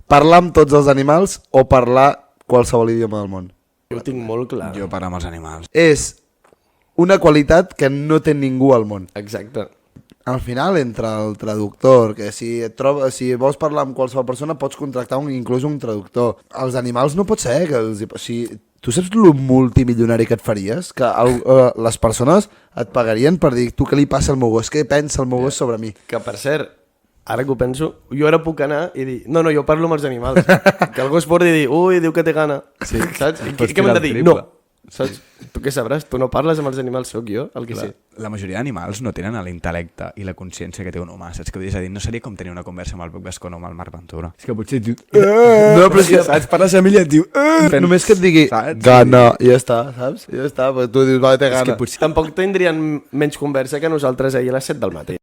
Parlar amb tots els animals o parlar qualsevol idioma del món? Jo ho tinc molt clar. Jo parlo amb els animals. És una qualitat que no té ningú al món. Exacte. Al final, entre el traductor, que si vols parlar amb qualsevol persona pots contractar inclús un traductor. Els animals no pot ser que tu saps lo multimilionari que et faries? Que les persones et pagarien per dir tu què li passa al meu gos, què pensa el meu gos sobre mi? Que per cert, ara que ho penso, jo ara puc anar i dir no, jo parlo amb els animals. Que el gos porti i dir, ui, diu que té gana. Sí. Saps? I què m'han de dir? No. Saps? Tu què sabràs? Tu no parles amb els animals, sóc jo, el que sé. La majoria d'animals no tenen l'intel·lecte i la consciència que té un humà, saps? Que és a dir, no seria com tenir una conversa amb el Pep Gascon o amb el Marc Ventura. És que potser diu... No, però és que saps? Parla Emília et diu... Només que et digui gana, i ja està, saps? I ja està, però tu dius, va, té gana. Tampoc tindrien menys conversa que nosaltres ahir a les 7 del matí.